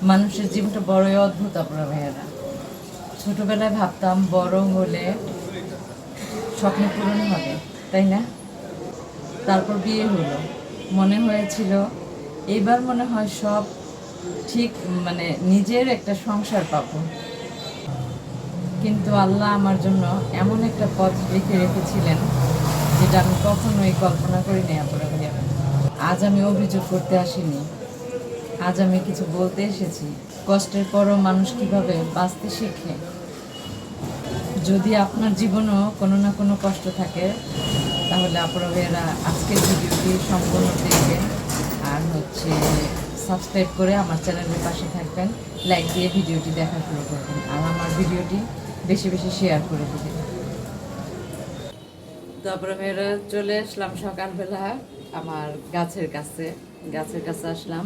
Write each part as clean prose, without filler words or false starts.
মানুষের জীবনটা বড়ই অদ্ভুত আপনারা ভাইয়েরা। ছোটবেলায় ভাবতাম বড় হলে স্বপ্ন পূরণ হবে, তাই না? তারপর বিয়ে হলো, মনে হয়েছিল এইবার মনে হয় সব ঠিক, মানে নিজের একটা সংসার পাবো। কিন্তু আল্লাহ আমার জন্য এমন একটা পথ লিখে রেখেছিলেন যেটা আমি কখনোই কল্পনা করিনি আপনারা ভাইয়েরা। আজ আমি অভিযোগ করতে আসিনি, আজ আমি কিছু বলতে এসেছি। কষ্টের পরও মানুষ কিভাবে বাঁচতে শিখে। যদি আপনার জীবনেও কোনো না কোনো কষ্ট থাকে তাহলে আপনারা আজকের ভিডিওটি সম্পূর্ণ দেখবেন আর সাবস্ক্রাইব করে আমার চ্যানেলের পাশে থাকবেন, লাইক দিয়ে ভিডিওটি দেখা শুরু করবেন আর আমার ভিডিওটি বেশি বেশি শেয়ার করে দেবেন। তারপরে মেয়েরা চলে আসলাম সকালবেলা আমার গাছের কাছে আসলাম।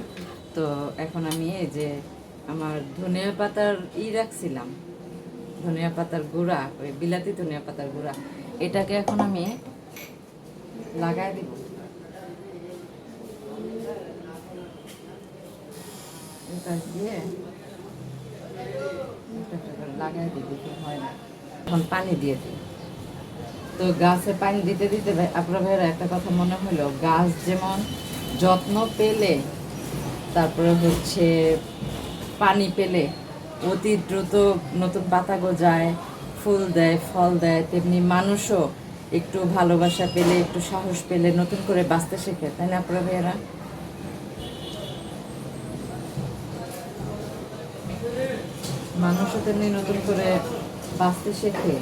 তো এখন আমি এই যে আমার ধনিয়া পাতার রাখছিলাম, ধনিয়া পাতার গুঁড়া, ওই বিলাতি ধনিয়া পাতার গুঁড়া, এটাকে এখন আমি লাগাই দিব। দিয়ে লাগাই দিবি, হয় না। এখন পানি দিয়ে দিই। তো গাছে পানি দিতে দিতে আপনার ভাইয়েরা একটা কথা মনে হলো, গাছ যেমন যত্ন পেলে তারপরে পানি পেলে অতি দ্রুত নতুন পাতা গজায়, ফুল দেয়, ফল দেয়, তেমনি মানুষও একটু ভালোবাসা পেলে, একটু সাহস পেলে নতুন করে বাঁচতে শেখে, তাই না আপনার ভাইয়েরা? মানুষও তেমনি নতুন করে বাঁচতে শেখে,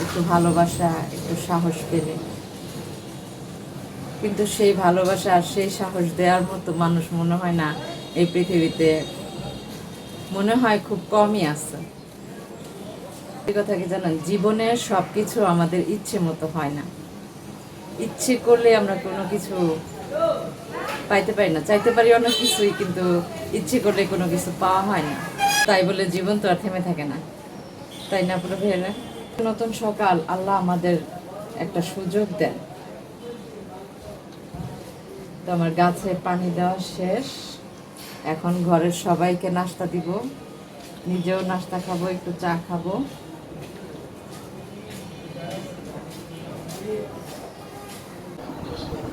একটু ভালোবাসা, একটু সাহস পেলে। কিন্তু সেই ভালোবাসা আর সেই সাহস দেওয়ার মতো মানুষ মনে হয় না এই পৃথিবীতে, মনে হয় খুব কমই আছে। এই কথা কি জানেন, জীবনের সব কিছু আমাদের ইচ্ছে মতো হয় না। ইচ্ছে করলে আমরা কোনো কিছু পাইতে পারি না, চাইতে পারি অনেক কিছুই, কিন্তু ইচ্ছে করলে কোনো কিছু পাওয়া হয় না। তাই বলে জীবন তো আর থেমে থাকে না, তাই না পুরো ভেবে। নতুন সকাল, আল্লাহ আমাদের একটা সুযোগ দেন। তো আমার গাছে পানি দেওয়া শেষ, এখন ঘরের সবাইকে নাস্তা দিব, নিজেও নাস্তা খাবো, একটু চা খাবো।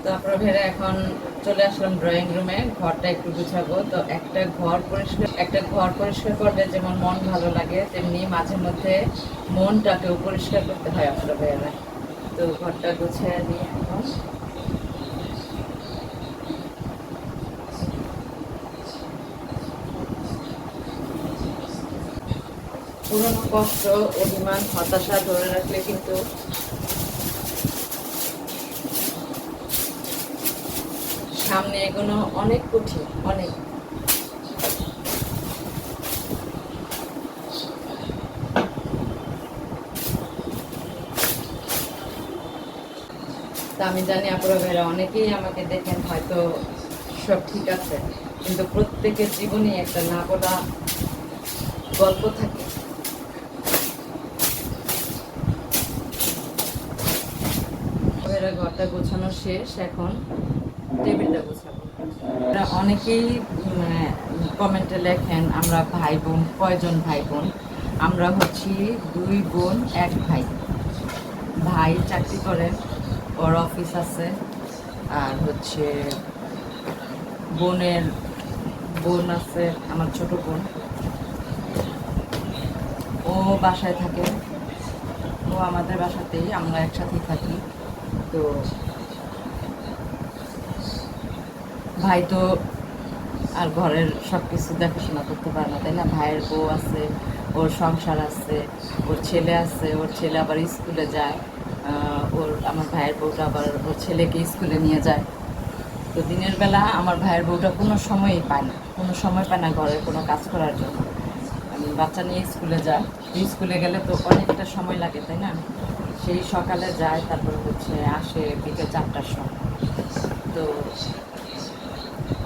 তো আপনারা ভেবে এখন চলে আসলাম ড্রয়িং রুমে, ঘরটা একটু গুছাবো। তো একটা ঘর পরিষ্কার করলে যেমন মন ভালো লাগে, তেমনি মাঝে মধ্যে মনটাকেও পরিষ্কার করতে হয় আপনারা ভেবে। তো ঘরটা গুছিয়ে নিয়ে এখন পুরনো কষ্ট, অভিমান, হতাশা ধরে রাখলে কিন্তু সামনে এগোনো অনেক কঠিন, অনেক। তা আমি জানি আপনারা ভাইরা অনেকেই আমাকে দেখেন হয়তো সব ঠিক আছে, কিন্তু প্রত্যেকের জীবনে একটা না বলা গল্প থাকে। ঘরটা গোছানো শেষ, এখন টেবিলটা গোছাবো। অনেকেই কমেন্টে লেখেন আমরা ভাই বোন কয়জন, ভাই বোন আমরা 2 বোন 1 ভাই। ভাই চাকরি করে, ওর অফিস আছে, আর বোন আছে আমার ছোট বোন, ও বাসায় থাকে, ও আমাদের বাসাতেই, আমরা একসাথেই থাকি। তো ভাই তো আর ঘরের সব কিছু দেখাশোনা করতে পারে না, তাই না? ভাইয়ের বউ আছে, ওর সংসার আছে, ওর ছেলে আছে, ওর ছেলে আবার স্কুলে যায়, আমার ভাইয়ের বউটা আবার ওর ছেলেকে স্কুলে নিয়ে যায়। তো দিনের বেলা আমার ভাইয়ের বউটা কোনো সময়ই পায় না, কোনো সময় পায় না ঘরের কোনো কাজ করার জন্য। বাচ্চা নিয়ে স্কুলে যায়, স্কুলে গেলে তো অনেকটা সময় লাগে, তাই না? সেই সকালে যায়, তারপরে আসে বিকেল 4টার সময়। তো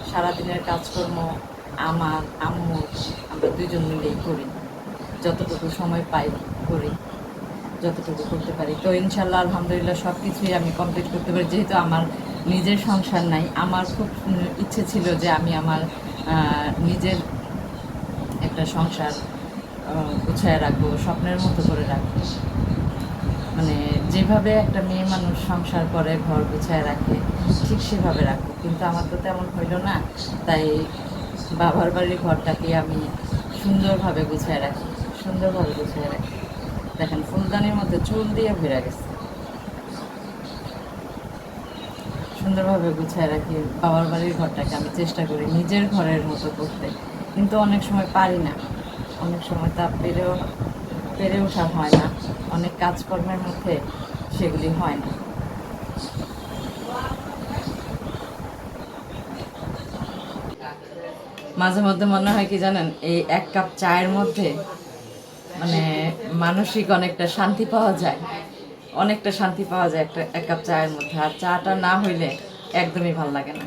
সারাদিনের কাজকর্ম আমার আম্মু আমরা 2জন মিলেই করি, যতটুকু সময় পাই করি, যতটুকু করতে পারি। তো ইনশাল্লাহ আলহামদুলিল্লাহ সব কিছুই আমি কমপ্লিট করতে পারি, যেহেতু আমার নিজের সংসার নাই। আমার খুব ইচ্ছে ছিল যে আমি আমার নিজের একটা সংসার গুছায় রাখবো, স্বপ্নের মতো করে রাখবো। মানে যেভাবে একটা মেয়ে মানুষ সংসার করে, ঘর গুছায় রাখে, ঠিক সেভাবে রাখবো। কিন্তু আমার তো তেমন হইল না, তাই বাবার বাড়ির ঘরটাকে আমি সুন্দরভাবে গুছায় রাখি, সুন্দরভাবে গুছায় রাখি। দেখেন ফুলদানির মধ্যে চুল দিয়ে ভরে গেছে। সুন্দরভাবে গুছায় রাখি বাবার বাড়ির ঘরটাকে। আমি চেষ্টা করি নিজের ঘরের মতো করতে, কিন্তু অনেক সময় পারি না। অনেক সময় তা পেরে ওঠা হয় না, অনেক কাজকর্মের মধ্যে সেগুলি হয় না। মাঝে মধ্যে মনে হয় কি জানেন, এই এক কাপ চায়ের মধ্যে মানে মানসিক অনেকটা শান্তি পাওয়া যায়, অনেকটা শান্তি পাওয়া যায় একটা এক কাপ চায়ের মধ্যে। আর চাটা না হইলে একদমই ভালো লাগে না।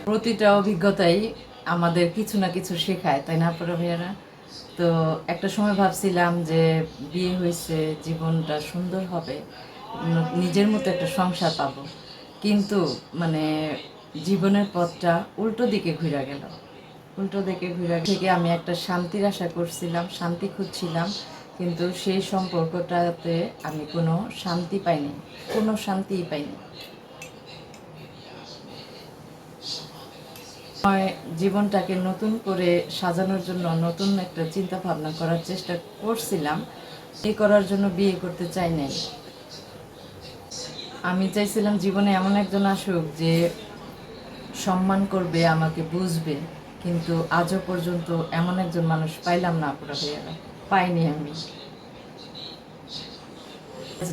প্রতিটা অভিজ্ঞতাই আমাদের কিছু না কিছু শেখায়, তাই না আপনারা ভাইয়ারা? তো একটা সময় ভাবছিলাম যে বিয়ে হয়েছে, জীবনটা সুন্দর হবে, নিজের মতো একটা সংসার পাবো, কিন্তু মানে জীবনের পথটা উল্টো দিকে ঘুরে গেল। উল্টো দিকে ঘুরে থেকে আমি একটা শান্তির আশা করছিলাম, শান্তি খুঁজছিলাম, কিন্তু সেই সম্পর্কটাতে আমি কোনো শান্তি পাইনি, কোনো শান্তিই পাইনি। জীবনটাকে নতুন করে সাজানোর জন্য নতুন একটা চিন্তা ভাবনা করার চেষ্টা করছিলাম। এই করার জন্য বিয়ে করতে চাই নাই। আমি চাইছিলাম জীবনে এমন একজন আসুক যে সম্মান করবে, আমাকে বুঝবে, কিন্তু আজও পর্যন্ত এমন একজন মানুষ পাইলাম না আপুরা ভাইয়ারা, পাইনি আমি।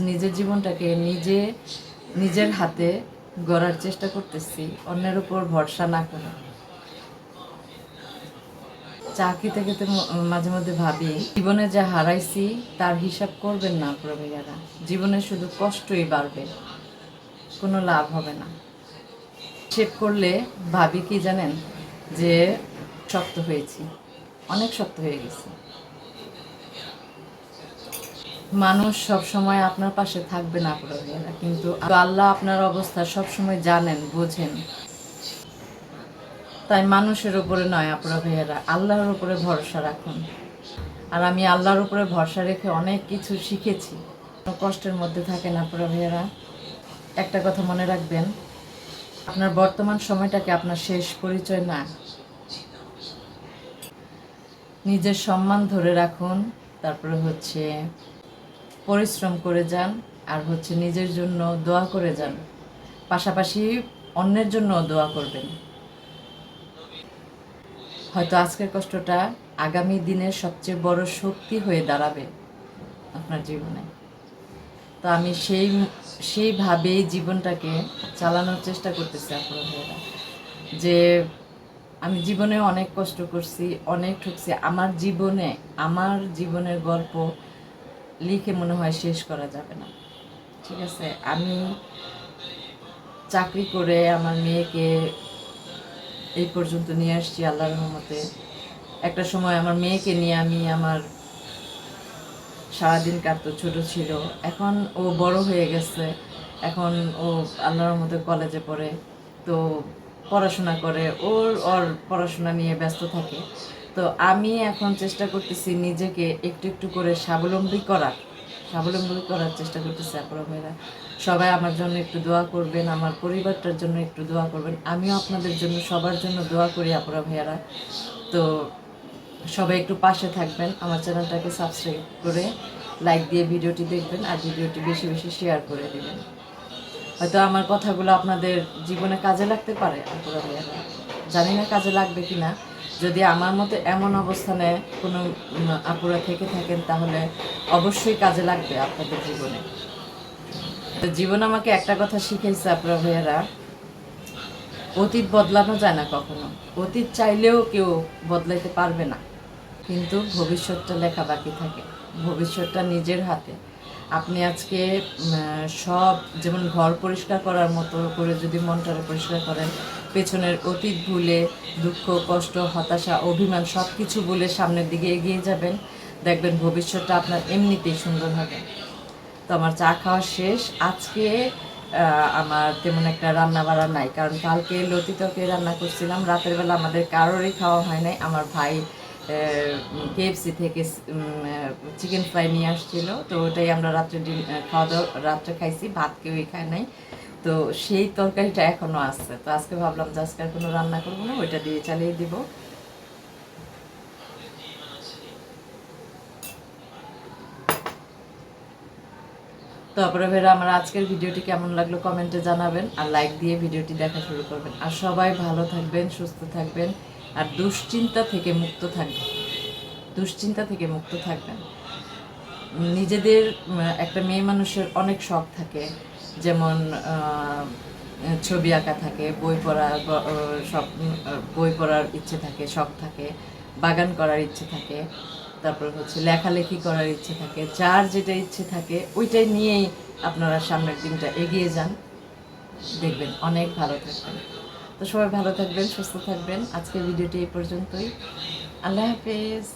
নিজের জীবনটাকে নিজের হাতে গড়ার চেষ্টা করতেছি, অন্যের উপর ভরসা না করে। চা খেতে খেতে মাঝে মধ্যে ভাবি, জীবনে যা হারাইছি তার হিসাব করবেন না আপুরা ভাইয়ারা। জীবনে শুধু কষ্টই বাড়বে, কোনো লাভ হবে না। হিসেব করলে ভাবি কি জানেন, যে শক্ত হয়েছি, অনেক শক্ত হয়ে গেছি। মানুষ সব সময় আপনার পাশে থাকবে না আপুরা ভাইয়ারা, কিন্তু আল্লাহ আপনার অবস্থা সব সময় জানেন, বোঝেন। তাই মানুষের উপরে নয় আপুরা ভাইয়ারা, আল্লাহর উপরে ভরসা রাখুন। আর আমি আল্লাহর উপরে ভরসা রেখে অনেক কিছু শিখেছি। কষ্টের মধ্যে থাকেন আপুরা ভাইয়ারা, একটা কথা মনে রাখবেন, আপনার বর্তমান সময়টাকে আপনার শেষ পরিচয় না। নিজের সম্মান ধরে রাখুন, তারপরে হচ্ছে পরিশ্রম করে যান, আর হচ্ছে নিজের জন্য দোয়া করে যান, পাশাপাশি অন্যের জন্য দোয়া করবেন। হয়তো আজকের কষ্টটা আগামী দিনের সবচেয়ে বড় শক্তি হয়ে দাঁড়াবে আপনার জীবনে। তো আমি সেইভাবেই জীবনটাকে চালানোর চেষ্টা করতেছি আপনারা ভাইয়েরা, যে আমি জীবনে অনেক কষ্ট করছি, অনেক ঠকছি। আমার জীবনের গল্প লিখে মনে হয় শেষ করা যাবে না, ঠিক আছে? আমি চাকরি করে আমার মেয়েকে এই পর্যন্ত নিয়ে আসছি আল্লাহর রহমতে। একটা সময় আমার মেয়েকে নিয়ে আমি আমার সারাদিন কাটতো, ছোট ছিল, এখন ও বড় হয়ে গেছে, এখন ও আল্লাহর রহমতে কলেজে পড়ে, তো পড়াশোনা করে, ওর পড়াশোনা নিয়ে ব্যস্ত থাকে। তো আমি এখন চেষ্টা করতেছি নিজেকে একটু একটু করে স্বাবলম্বী করার চেষ্টা করতেছি আপনারা ভাইরা। সবাই আমার জন্য একটু দোয়া করবেন, আমার পরিবারটার জন্য একটু দোয়া করবেন। আমিও আপনাদের জন্য, সবার জন্য দোয়া করি আপনারা ভাইয়ারা। তো সবাই একটু পাশে থাকবেন, আমার চ্যানেলটাকে সাবস্ক্রাইব করে লাইক দিয়ে ভিডিওটি দেখবেন, আর ভিডিওটি বেশি বেশি শেয়ার করে দেবেন। হয়তো আমার কথাগুলো আপনাদের জীবনে কাজে লাগতে পারে আপুরা ভাইয়ারা, জানি না কাজে লাগবে কি না। যদি আমার মতো এমন অবস্থানে কোনো আপুরা থেকে থাকেন, তাহলে অবশ্যই কাজে লাগবে আপনাদের জীবনে। তো জীবন আমাকে একটা কথা শিখেছে আপুরা ভাইয়ারা, অতীত বদলানো যায় না কখনো, অতীত চাইলেও কেউ বদলাইতে পারবে না, কিন্তু ভবিষ্যৎটা লেখা বাকি থাকে। ভবিষ্যৎটা নিজের হাতে। আপনি আজকে সব, যেমন ঘর পরিষ্কার করার মতো করে যদি মনটারে পরিষ্কার করেন, পেছনের অতীত ভুলে দুঃখ, কষ্ট, হতাশা, অভিমান সব কিছু ভুলে সামনের দিকে এগিয়ে যাবেন, দেখবেন ভবিষ্যৎটা আপনার এমনিতেই সুন্দর হবে। তো আমার চা খাওয়া শেষ। আজকে আমার তেমন একটা রান্না বাড়া নাই, কারণ কালকে লতি তরকারি রান্না করছিলাম। রাতের বেলা আমাদের কারোরই খাওয়া হয় নাই। আমার ভাই কেএফসি থেকে চিকেন ফ্রাই নিয়ে আসছিল, তো ওটাই আমরা রাত্রে খাওয়া দাওয়া রাত্রে খাইছি, ভাত কেউই খায় নাই। তো সেই তরকারিটা এখনো আছে। তো আজকে ভাবলাম যে আজকে আর কোনো রান্না করবো না, ওইটা দিয়ে চালিয়ে দিব। তারপরে ভাইরা আমার আজকের ভিডিওটি কেমন লাগলো কমেন্টে জানাবেন, আর লাইক দিয়ে ভিডিওটি দেখা শুরু করবেন। আর সবাই ভালো থাকবেন, সুস্থ থাকবেন, আর দুশ্চিন্তা থেকে মুক্ত থাকবেন। দুশ্চিন্তা থেকে মুক্ত থাকবেন। নিজেদের একটা মেয়ে মানুষের অনেক শখ থাকে, যেমন ছবি আঁকা থাকে, বই পড়া, সব বই পড়ার ইচ্ছে থাকে, শখ থাকে, বাগান করার ইচ্ছে থাকে, তারপর হচ্ছে লেখালেখি করার ইচ্ছে থাকে। যার যেটা ইচ্ছে থাকে ওইটাই নিয়েই আপনারা সামনের দিনটা এগিয়ে যান, দেখবেন অনেক ভালো থাকবেন। তো সবাই ভালো থাকবেন, সুস্থ থাকবেন। আজকের ভিডিওটি এই পর্যন্তই। আল্লাহ হাফেজ।